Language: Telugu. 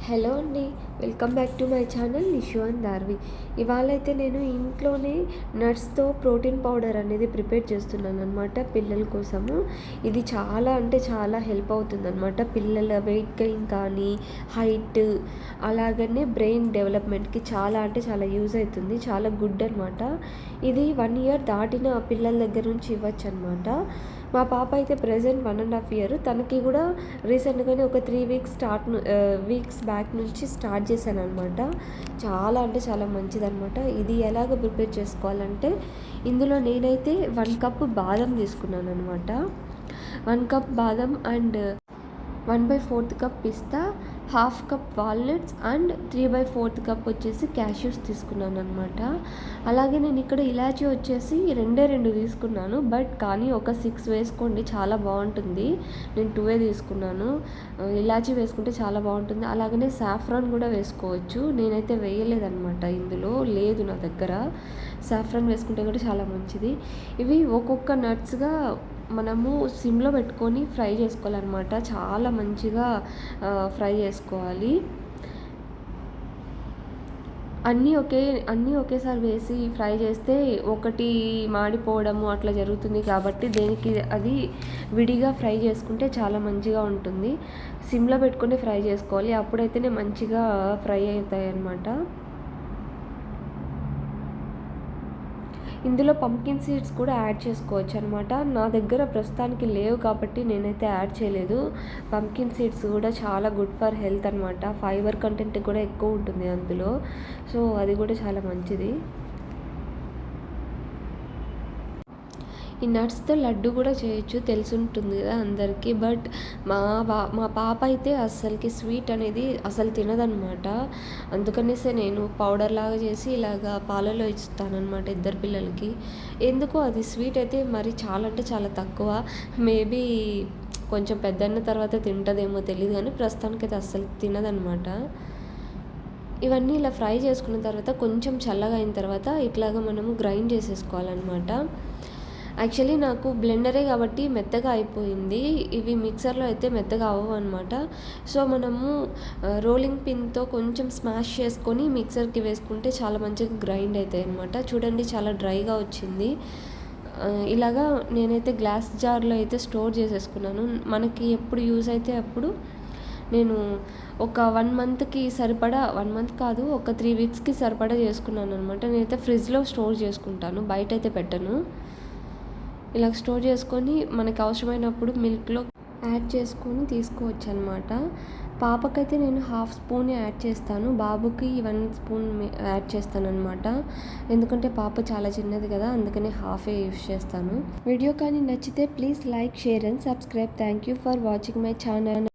హలో అండి. Welcome back to my channel Nishu and Darvi. ఇవాళైతే నేను ఇంట్లోనే నట్స్తో ప్రోటీన్ పౌడర్ అనేది ప్రిపేర్ చేస్తున్నాను అనమాట పిల్లల కోసము. ఇది చాలా అంటే చాలా హెల్ప్ అవుతుందన్నమాట. పిల్లల వెయిట్ గెయిన్ కానీ, హైట్, అలాగనే బ్రెయిన్ డెవలప్మెంట్కి చాలా అంటే చాలా యూజ్ అవుతుంది. చాలా గుడ్ అనమాట. ఇది 1 year దాటిన పిల్లల దగ్గర నుంచి ఇవ్వచ్చు అనమాట. మా పాప అయితే ప్రెజెంట్ 1.5 year. తనకి కూడా రీసెంట్గానే ఒక 3 వీక్స్ బ్యాక్ నుంచి స్టార్ట్ చేశాను అనమాట. చాలా అంటే చాలా మంచిదన్నమాట. ఇది ఎలాగ ప్రిపేర్ చేసుకోవాలంటే, ఇందులో నేనైతే 1 cup బాదం తీసుకున్నాను అనమాట. 1 cup బాదం and 1/4 cup pista, 1/2 cup walnuts and 3/4 cup వచ్చేసి క్యాష్యూస్ తీసుకున్నాను అనమాట. అలాగే నేను ఇక్కడ ఇలాచీ వచ్చేసి 2 తీసుకున్నాను. కానీ ఒక 6 వేసుకోండి, చాలా బాగుంటుంది. నేను 2 తీసుకున్నాను. ఇలాచీ వేసుకుంటే చాలా బాగుంటుంది. అలాగనే సాఫ్రాన్ కూడా వేసుకోవచ్చు. నేనైతే వేయలేదన్నమాట, ఇందులో లేదు నా దగ్గర. సాఫ్రాన్ వేసుకుంటే కూడా చాలా మంచిది. ఇవి ఒక్కొక్క నట్స్గా మనము సిమ్లో పెట్టుకొని ఫ్రై చేసుకోవాలన్నమాట. చాలా మంచిగా ఫ్రై చేసుకోవాలి. అన్నీ ఒకేసారి వేసి ఫ్రై చేస్తే ఒకటి మాడిపోవడము అట్లా జరుగుతుంది. కాబట్టి దేనికి అది విడిగా ఫ్రై చేసుకుంటే చాలా మంచిగా ఉంటుంది. సిమ్లో పెట్టుకొని ఫ్రై చేసుకోవాలి. అప్పుడైతేనే మంచిగా ఫ్రై అవుతాయి అన్నమాట. ఇందులో పంకిన్ సీడ్స్ కూడా యాడ్ చేసుకోవచ్చు అనమాట. నా దగ్గర ప్రస్తుతానికి లేవు కాబట్టి నేనైతే యాడ్ చేయలేదు. పంకిన్ సీడ్స్ కూడా చాలా గుడ్ ఫర్ హెల్త్ అనమాట. ఫైబర్ కంటెంట్ కూడా ఎక్కువ ఉంటుంది అందులో. సో అది కూడా చాలా మంచిది. ఈ నట్స్తో లడ్డు కూడా చేయొచ్చు, తెలిసి ఉంటుంది కదా అందరికీ. బట్ మా పాప అయితే అస్సలకి స్వీట్ అనేది అసలు తినదనమాట. అందుకనేసే నేను పౌడర్ లాగా చేసి ఇలాగా పాలలో ఇస్తానన్నమాట 2 పిల్లలకి. ఎందుకో అది స్వీట్ అయితే మరి చాలా అంటే చాలా తక్కువ. మేబీ కొంచెం పెద్దన్న తర్వాత తింటుందేమో తెలియదు, కానీ ప్రస్తుతానికైతే అస్సలు తినదనమాట. ఇవన్నీ ఇలా ఫ్రై చేసుకున్న తర్వాత కొంచెం చల్లగా అయిన తర్వాత ఇట్లాగా మనము గ్రైండ్ చేసేసుకోవాలన్నమాట. యాక్చువల్లీ నాకు బ్లెండరే కాబట్టి మెత్తగా అయిపోయింది. ఇవి మిక్సర్లో అయితే మెత్తగా అవ్వవు అనమాట. సో మనము రోలింగ్ పిన్తో కొంచెం స్మాష్ చేసుకొని మిక్సర్కి వేసుకుంటే చాలా మంచిగా గ్రైండ్ అవుతాయి అనమాట. చూడండి, చాలా డ్రైగా వచ్చింది. ఇలాగా నేనైతే గ్లాస్ జార్లో అయితే స్టోర్ చేసేసుకున్నాను. మనకి ఎప్పుడు యూజ్ అయితే అప్పుడు నేను ఒక 1 monthకి సరిపడా, 1 month కాదు, ఒక 3 weeksకి సరిపడా చేసుకున్నాను అనమాట. నేనైతే ఫ్రిడ్జ్లో స్టోర్ చేసుకుంటాను, బయట అయితే పెట్టను. ఇలా స్టోర్ చేసుకొని మనకి అవసరమైనప్పుడు మిల్క్లో యాడ్ చేసుకొని తీసుకోవచ్చు అనమాట. పాపకైతే నేను 1/2 spoon యాడ్ చేస్తాను, బాబుకి 1 spoon యాడ్ చేస్తాను అనమాట. ఎందుకంటే పాప చాలా చిన్నది కదా, అందుకని 1/2 యూస్ చేస్తాను. వీడియో కానీ నచ్చితే please like, share and subscribe. Thank you for watching my channel.